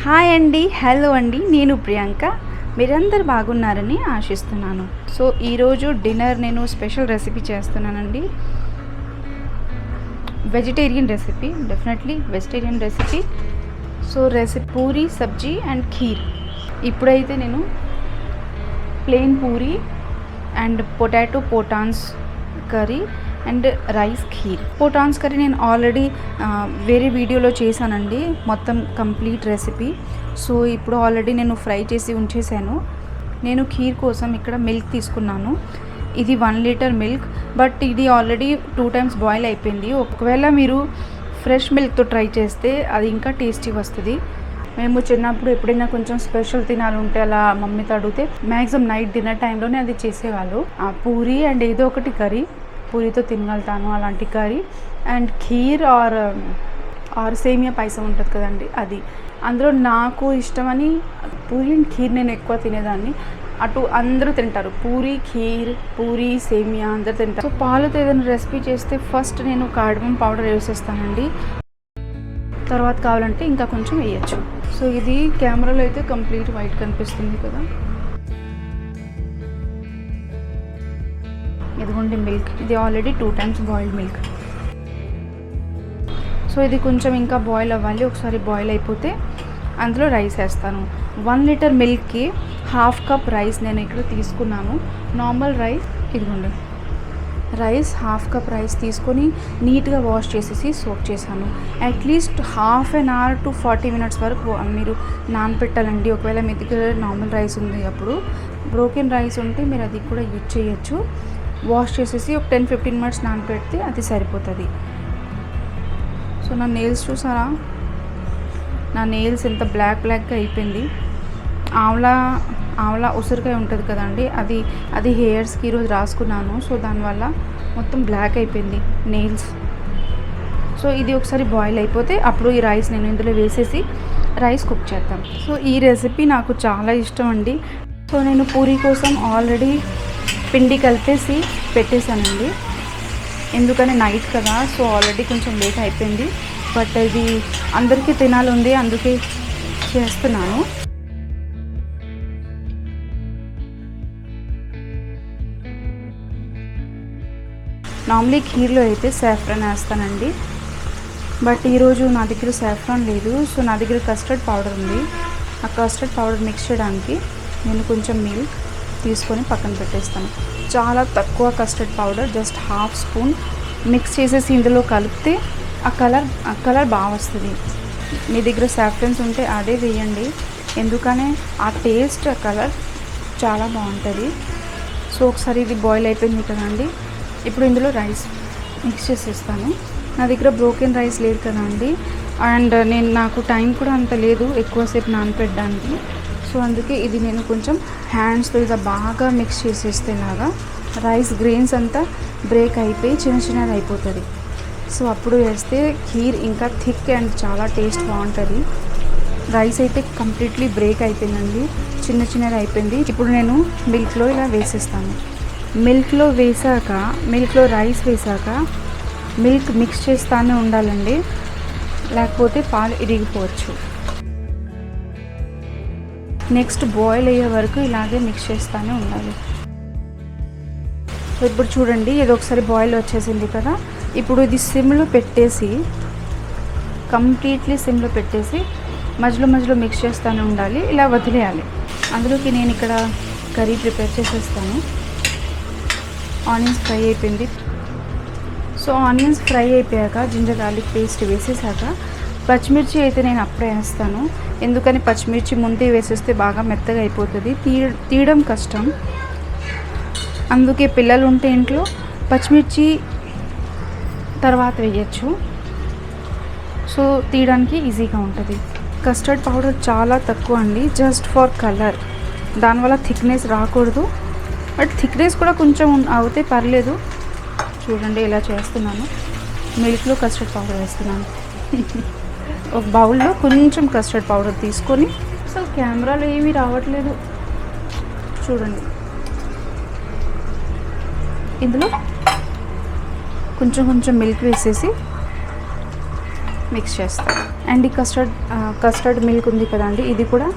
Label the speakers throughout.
Speaker 1: Hi అండి, hello అండి, నేను ప్రియాంక. మీరందరూ బాగున్నారని ఆశిస్తున్నాను. సో ఈరోజు డిన్నర్ నేను స్పెషల్ రెసిపీ చేస్తున్నానండి. Vegetarian recipe, definitely vegetarian recipe. So recipe puri, sabzi and kheer. ఇప్పుడైతే నేను plain puri and potato potatoes curry and rice kheer. Potatoes curry నేను ఆల్రెడీ వేరే వీడియోలో చేశానండి, మొత్తం కంప్లీట్ రెసిపీ. సో ఇప్పుడు ఆల్రెడీ నేను ఫ్రై చేసి ఉంచేసాను. నేను ఖీర్ కోసం ఇక్కడ మిల్క్ తీసుకున్నాను. ఇది 1 లీటర్ మిల్క్, బట్ ఇది ఆల్రెడీ 2 times బాయిల్ అయిపోయింది. ఒకవేళ మీరు ఫ్రెష్ మిల్క్తో ట్రై చేస్తే అది ఇంకా టేస్టీ వస్తుంది. మేము చిన్నప్పుడు ఎప్పుడైనా కొంచెం స్పెషల్ తినాలంటే అలా మమ్మీతో అడిగితే మ్యాక్సిమం నైట్ డిన్నర్ టైంలోనే అది చేసేవాళ్ళు. పూరి అండ్ ఏదో ఒకటి కర్రీ, పూరితో తినగలుగుతాను అలాంటి కర్రీ. అండ్ ఖీర్ ఆర్ సేమియా పాయసం ఉంటుంది కదండి, అది. అందులో నాకు ఇష్టమని పూరి అండ్ ఖీర్ నేను ఎక్కువ తినేదాన్ని. అటు అందరూ తింటారు, పూరి ఖీర్, పూరి సేమియా అందరూ తింటారు. సో పాలతో ఏదైనా రెసిపీ చేస్తే ఫస్ట్ నేను కార్డమం పౌడర్ వేసేస్తానండి, తర్వాత కావాలంటే ఇంకా కొంచెం వేయచ్చు. సో ఇది కెమెరాలో అయితే కంప్లీట్ వైట్ కనిపిస్తుంది కదా. ఇదిగోండి మిల్క్, ఇది already 2 times boiled milk. So ఇది కొంచెం ఇంకా బాయిల్ అవ్వాలి. ఒకసారి బాయిల్ అయిపోతే అందులో రైస్ వేస్తాను. 1 లీటర్ మిల్క్కి 1/2 cup రైస్ నేను ఇక్కడ తీసుకున్నాను. నార్మల్ రైస్, ఇదిగోండి రైస్ 1/2 cup రైస్ తీసుకొని నీట్గా వాష్ చేసేసి సోక్ చేశాను. అట్లీస్ట్ 1/2 hour to 40 minutes వరకు మీరు నానపెట్టాలండి. ఒకవేళ మీ దగ్గర నార్మల్ రైస్ ఉంది, అప్పుడు బ్రోకెన్ రైస్ ఉంటే మీరు అది కూడా యూజ్ చేయొచ్చు. వాష్ చేసేసి ఒక 10-15 minutes నానపెడితే అది సరిపోతుంది. సో నా నెయిల్స్ చూసారా, నా నెయిల్స్ ఎంత బ్లాక్గా అయిపోయింది. ఆమ్లా ఉసిరికాయ ఉంటుంది కదండి, అది హెయిర్స్కి ఈరోజు రాసుకున్నాను. సో దానివల్ల మొత్తం బ్లాక్ అయిపోయింది నెయిల్స్. సో ఇది ఒకసారి బాయిల్ అయిపోతే అప్పుడు ఈ రైస్ నేను ఇందులో వేసేసి రైస్ కుక్ చేద్దాం. సో ఈ రెసిపీ నాకు చాలా ఇష్టం అండి. సో నేను పూరి కోసం ఆల్రెడీ పిండి కలిపేసి పెట్టేశానండి, ఎందుకని నైట్ కదా. సో ఆల్రెడీ కొంచెం లేట్ అయిపోయింది, బట్ ఇది అందరికీ తినాలి ఉంది, అందుకే చేస్తున్నాను. నార్మలీ ఖీర్లో అయితే సాఫ్రాన్ వేస్తానండి, బట్ ఈరోజు నా దగ్గర సాఫ్రాన్ లేదు. సో నా దగ్గర కస్టర్డ్ పౌడర్ ఉంది. ఆ కస్టర్డ్ పౌడర్ మిక్స్ చేయడానికి నేను కొంచెం మిల్క్ తీసుకొని పక్కన పెట్టేస్తాను. చాలా తక్కువ custard powder, just 1/2 spoon mix చేసేసి ఇందులో కలిపితే ఆ కలర్ బాగా వస్తుంది. మీ దగ్గర సాఫ్రాన్స్ ఉంటే అదే వేయండి, ఎందుకనే ఆ టేస్ట్, ఆ కలర్ చాలా బాగుంటుంది. సో ఒకసారి ఇది బాయిల్ అయిపోయింది కదండి, ఇప్పుడు ఇందులో రైస్ మిక్స్ చేసేస్తాను. నా దగ్గర బ్రోకెన్ రైస్ లేదు కదండి, అండ్ నాకు టైం కూడా అంత లేదు ఎక్కువసేపు నానపెట్టడానికి. సో అందుకే ఇది నేను కొంచెం హ్యాండ్స్తో ఇలా బాగా మిక్స్ చేసేస్తేలాగా రైస్ గ్రెయిన్స్ అంతా బ్రేక్ అయిపోయి చిన్నది అయిపోతుంది. సో అప్పుడు వేస్తే ఖీర్ ఇంకా థిక్ అండ్ చాలా టేస్ట్ బాగుంటుంది. రైస్ అయితే కంప్లీట్లీ బ్రేక్ అయిపోయిందండి, చిన్నది అయిపోయింది. ఇప్పుడు నేను మిల్క్లో ఇలా వేసేస్తాను. మిల్క్లో రైస్ వేసాక మిల్క్ మిక్స్ చేస్తూనే ఉండాలండి, లేకపోతే పాలు ఇరిగిపోవచ్చు. నెక్స్ట్ బాయిల్ అయ్యే వరకు ఇలాగే మిక్స్ చేస్తూనే ఉండాలి. సో ఇప్పుడు చూడండి, ఇది ఒకసారి బాయిల్ వచ్చేసింది కదా. ఇప్పుడు ఇది సిమ్లో పెట్టేసి, కంప్లీట్లీ సిమ్లో పెట్టేసి మధ్యలో మిక్స్ చేస్తూనే ఉండాలి, ఇలా వదిలేయాలి. అందులోకి నేను ఇక్కడ కర్రీ ప్రిపేర్ చేసేస్తాను. ఆనియన్స్ ఫ్రై అయిపోయింది. సో ఆనియన్స్ ఫ్రై అయిపోయాక జింజర్ గార్లిక్ పేస్ట్ వేసేసాక పచ్చిమిర్చి అయితే నేను అప్పుడే వేస్తాను, ఎందుకని పచ్చిమిర్చి ముందే వేసేస్తే బాగా మెత్తగా అయిపోతుంది, తీయడం కష్టం. అందుకే పిల్లలు ఉంటే ఇంట్లో పచ్చిమిర్చి తర్వాత వేయచ్చు, సో తీయడానికి ఈజీగా ఉంటుంది. కస్టర్డ్ పౌడర్ చాలా తక్కువ అండి, జస్ట్ ఫర్ కలర్. దానివల్ల థిక్నెస్ రాకూడదు, బట్ థిక్నెస్ కూడా కొంచెం అవుతే పర్లేదు. చూడండి ఇలా చేస్తున్నాను. మిల్క్లో కస్టర్డ్ పౌడర్ వేస్తున్నాను. ఒక బౌల్లో కొంచెం కస్టర్డ్ పౌడర్ తీసుకొని, అసలు కెమెరాలో ఏమీ రావట్లేదు చూడండి. ఇందులో కొంచెం మిల్క్ వేసేసి మిక్స్ చేస్తాను. అండ్ ఈ కస్టర్డ్ మిల్క్ ఉంది కదండి, ఇది కూడా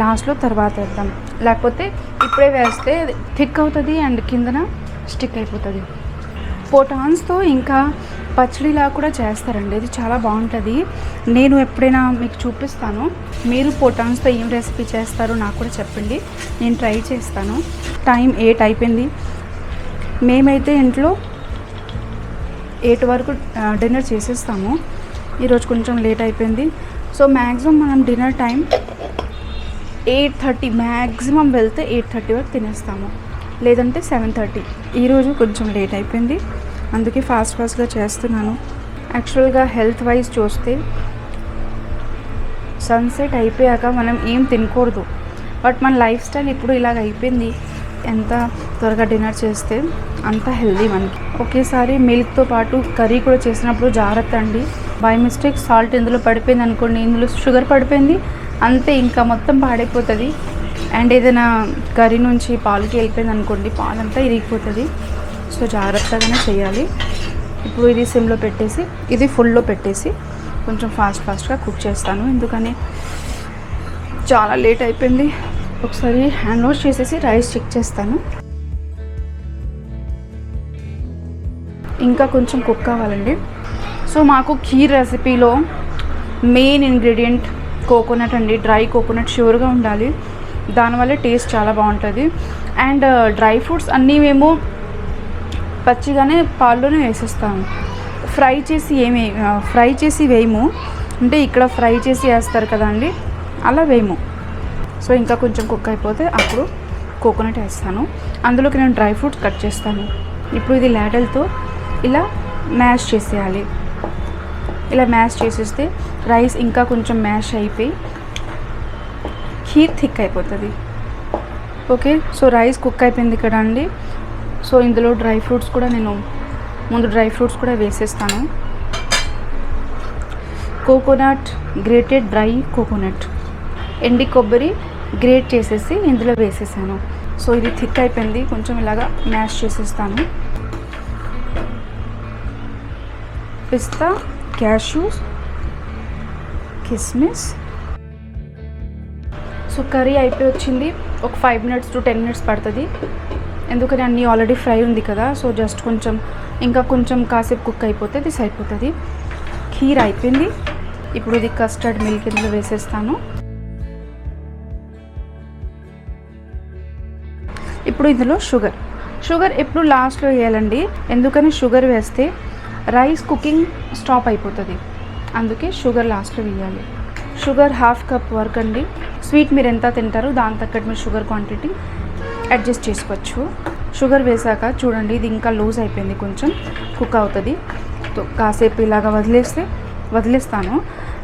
Speaker 1: లాస్ట్లో తర్వాత వేద్దాం, లేకపోతే ఇప్పుడే వేస్తే థిక్ అవుతుంది అండ్ కిందన స్టిక్ అయిపోతుంది. పోటాన్స్తో ఇంకా పచ్చడిలా కూడా చేస్తారండి, ఇది చాలా బాగుంటుంది. నేను ఎప్పుడైనా మీకు చూపిస్తాను. మీరు పోటాన్స్తో ఏం రెసిపీ చేస్తారో నాకు కూడా చెప్పండి, నేను ట్రై చేస్తాను. టైం 8 అయిపోయింది. మేమైతే ఇంట్లో 8 వరకు డిన్నర్ చేసేస్తాము. ఈరోజు కొంచెం లేట్ అయిపోయింది. సో మ్యాక్సిమం మనం డిన్నర్ టైం 8:30, మ్యాక్సిమం వెళ్తే 8:30 వరకు తినేస్తాము, లేదంటే 7:30. ఈరోజు కొంచెం లేట్ అయిపోయింది, అందుకే ఫాస్ట్గా చేస్తున్నాను. యాక్చువల్గా హెల్త్ వైజ్ చూస్తే సన్సెట్ అయిపోయాక మనం ఏం తినకూడదు, బట్ మన లైఫ్ స్టైల్ ఇప్పుడు ఇలాగ అయిపోయింది. ఎంత త్వరగా డిన్నర్ చేస్తే అంత హెల్దీ మనకి. ఒకేసారి మిల్క్తో పాటు కర్రీ కూడా చేసినప్పుడు జాగ్రత్త అండి. బై మిస్టేక్ సాల్ట్ ఇందులో పడిపోయింది అనుకోండి, ఇందులో షుగర్ పడిపోయింది అంతే, ఇంకా మొత్తం పాడైపోతుంది. అండ్ ఏదైనా కర్రీ నుంచి పాలకి వెళ్ళిపోయింది అనుకోండి, పాలంతా ఇరిగిపోతుంది. సో జాగ్రత్తగానే చేయాలి. ఇప్పుడు ఇది సిమ్లో పెట్టేసి ఇది ఫుల్లో పెట్టేసి కొంచెం ఫాస్ట్గా కుక్ చేస్తాను, ఎందుకని చాలా లేట్ అయిపోయింది. ఒకసారి హ్యాండ్ వాష్ చేసేసి రైస్ చెక్ చేస్తాను. ఇంకా కొంచెం కుక్ కావాలండి. సో మాకు ఖీర్ రెసిపీలో మెయిన్ ఇంగ్రీడియంట్ కోకోనట్ అండి. డ్రై కోకోనట్ ష్యూర్గా ఉండాలి, దానివల్ల టేస్ట్ చాలా బాగుంటుంది. అండ్ డ్రై ఫ్రూట్స్ అన్నీ మేము పచ్చిగానే పాల్లోనే వేసేస్తాము, ఫ్రై చేసి వేయము. అంటే ఇక్కడ ఫ్రై చేసి వేస్తారు కదండి, అలా వేయము. సో ఇంకా కొంచెం కుక్ అయిపోతే అప్పుడు కోకోనట్ వేస్తాను. అందులోకి నేను డ్రై ఫ్రూట్స్ కట్ చేస్తాను. ఇప్పుడు ఇది లాడల్తో ఇలా మ్యాష్ చేసేయాలి. ఇలా మ్యాష్ చేసేస్తే రైస్ ఇంకా కొంచెం మ్యాష్ అయిపోయి ఖీర్ థిక్ అయిపోతుంది. ఓకే, సో రైస్ కుక్ అయిపోయింది కదా అండి. సో ఇందులో డ్రై ఫ్రూట్స్ కూడా నేను ముందు వేసేస్తాను. కోకోనట్, గ్రేటెడ్ డ్రై కోకోనట్, ఎండి కొబ్బరి గ్రేట్ చేసేసి ఇందులో వేసేసాను. సో ఇది థిక్ అయిపోయింది, కొంచెం ఇలాగా మ్యాష్ చేసేస్తాను. పిస్తా, క్యాష్యూస్, కిస్మిస్. సో కర్రీ అయిపోయి వచ్చింది. ఒక 5 minutes to 10 minutes పడుతుంది, ఎందుకని అన్నీ ఆల్రెడీ ఫ్రై ఉంది కదా. సో జస్ట్ ఇంకా కొంచెం కాసేపు కుక్ అయిపోతే ఇది సరిపోతుంది. ఖీర్ అయిపోయింది. ఇప్పుడు ఇది కస్టర్డ్ మిల్క్ ఇందులో వేసేస్తాను. ఇప్పుడు ఇందులో షుగర్ ఎప్పుడు లాస్ట్లో వేయాలండి, ఎందుకని షుగర్ వేస్తే రైస్ కుకింగ్ స్టాప్ అయిపోతుంది, అందుకే షుగర్ లాస్ట్లో వేయాలి. షుగర్ 1/2 cup వరకు అండి. స్వీట్ మీరు ఎంత తింటారో దాని తగ్గట్టు మీరు షుగర్ క్వాంటిటీ అడ్జస్ట్ చేసుకోవచ్చు. షుగర్ వేసాక చూడండి ఇది ఇంకా లూజ్ అయిపోయింది, కొంచెం కుక్ అవుతుంది. కాసేపు ఇలాగా వదిలేస్తాను.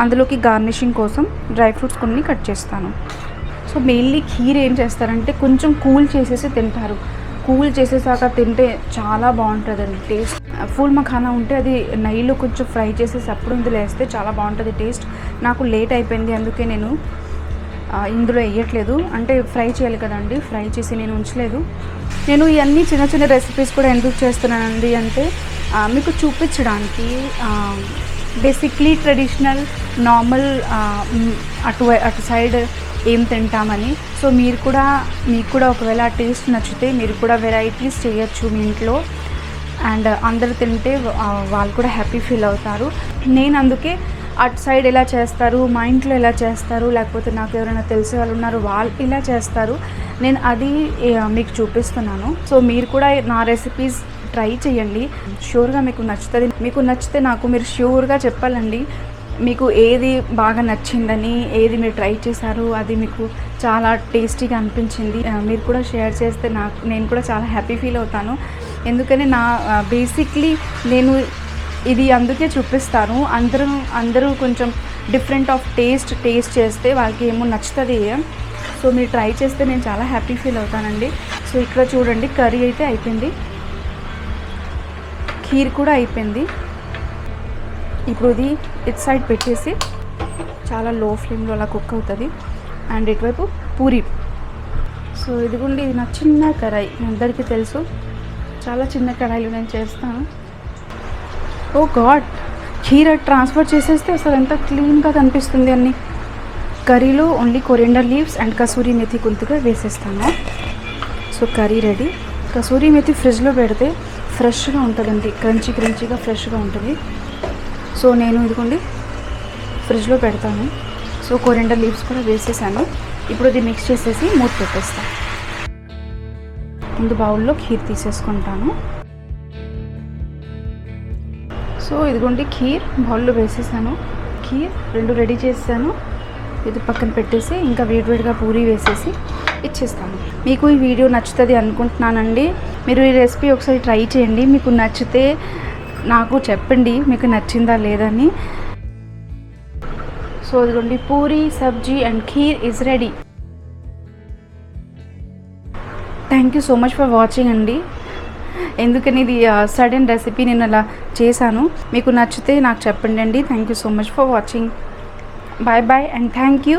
Speaker 1: అందులోకి గార్నిషింగ్ కోసం డ్రై ఫ్రూట్స్ కొన్ని కట్ చేస్తాను. సో మెయిన్లీ ఖీర్ ఏం చేస్తారంటే కొంచెం కూల్ చేసేసి తింటారు. కూల్ చేసేసాక తింటే చాలా బాగుంటుందండి టేస్ట్. ఫూల్ మఖానా ఉంటే అది నెయ్యిలో కొంచెం ఫ్రై చేసేసి అప్పుడు ఇందులో వేస్తే చాలా బాగుంటుంది టేస్ట్. నాకు లేట్ అయిపోయింది, అందుకే నేను ఇందులో వేయట్లేదు. అంటే ఫ్రై చేయాలి కదండి, ఫ్రై చేసి నేను ఉంచలేదు. నేను ఇవన్నీ చిన్న రెసిపీస్ కూడా ఎందుకు చేస్తున్నానండి అంటే మీకు చూపించడానికి. బేసిక్లీ ట్రెడిషనల్ నార్మల్ అటు సైడ్ ఏం తింటామని. సో మీకు కూడా ఒకవేళ టేస్ట్ నచ్చితే మీరు కూడా వెరైటీస్ చేయొచ్చు మీ ఇంట్లో, అండ్ అందరు తింటే వాళ్ళు కూడా హ్యాపీ ఫీల్ అవుతారు. నేను అందుకే అటు సైడ్ ఎలా చేస్తారు, మా ఇంట్లో ఎలా చేస్తారు, లేకపోతే నాకు ఎవరైనా తెలిసే వాళ్ళు ఉన్నారు వాళ్ళు ఇలా చేస్తారు, నేను అది మీకు చూపిస్తున్నాను. సో మీరు కూడా నా రెసిపీస్ ట్రై చేయండి, ష్యూర్గా మీకు నచ్చుతుంది. మీకు నచ్చితే నాకు మీరు ష్యూర్గా చెప్పాలండి మీకు ఏది బాగా నచ్చిందని, ఏది మీరు ట్రై చేశారు, అది మీకు చాలా టేస్టీగా అనిపించింది. మీరు కూడా షేర్ చేస్తే నేను కూడా చాలా హ్యాపీ ఫీల్ అవుతాను. ఎందుకని బేసిక్లీ నేను ఇది అందుకే చూపిస్తాను. అందరూ కొంచెం డిఫరెంట్ ఆఫ్ టేస్ట్ చేస్తే వాళ్ళకి ఏమో నచ్చుతుంది. సో మీరు ట్రై చేస్తే నేను చాలా హ్యాపీ ఫీల్ అవుతానండి. సో ఇక్కడ చూడండి కర్రీ అయితే అయిపోయింది, ఖీర్ కూడా అయిపోయింది. ఇప్పుడు ఇది ఇటు సైడ్ పెట్టేసి చాలా లో ఫ్లేమ్లో అలా కుక్ అవుతుంది. అండ్ ఇటువైపు పూరి. సో ఇదిగోండి, ఇది నా చిన్న కడాయి, మీ అందరికీ తెలుసు చాలా చిన్న కడాయిలో నేను చేస్తాను. ఓ గాడ్, ఖీర్ ట్రాన్స్ఫర్ చేసేస్తే అసలు ఎంత క్లీన్గా కనిపిస్తుంది అన్ని. కర్రీలో only coriander leaves and kasuri methi కొద్దిగా వేసేస్తాను. So curry ready. Kasuri methi ఫ్రిడ్జ్లో పెడితే ఫ్రెష్గా ఉంటుందండి, క్రంచీగా ఫ్రెష్గా ఉంటుంది. సో నేను ఇదిగోండి ఫ్రిడ్జ్లో పెడతాను. సో కొరియండర్ లీవ్స్ కూడా వేసేసాను. ఇప్పుడు ఇది మిక్స్ చేసేసి మూత పెట్టేస్తాను. ముందు బౌల్లో ఖీర్ తీసేసుకుంటాను. సో ఇదిగోండి ఖీర్ బౌల్లో వేసేసాను. ఖీర్ 2 రెడీ చేసాను. ఇది పక్కన పెట్టేసి ఇంకా వేడివేడిగా పూరీ వేసేసి ఇచ్చేస్తాను. మీకు ఈ వీడియో నచ్చుతుంది అనుకుంటున్నానండి. మీరు ఈ రెసిపీ ఒకసారి ట్రై చేయండి. మీకు నచ్చితే నాకు చెప్పండి మీకు నచ్చిందా లేదని. సో ఇదిగోండి puri, sabzi and kheer is ready. Thank you so much for watching అండి. ఎందుకని ఇది సడన్ రెసిపీ నేను అలా చేశాను. మీకు నచ్చితే నాకు చెప్పండి అండి. Thank you so much for watching. Bye bye and thank you.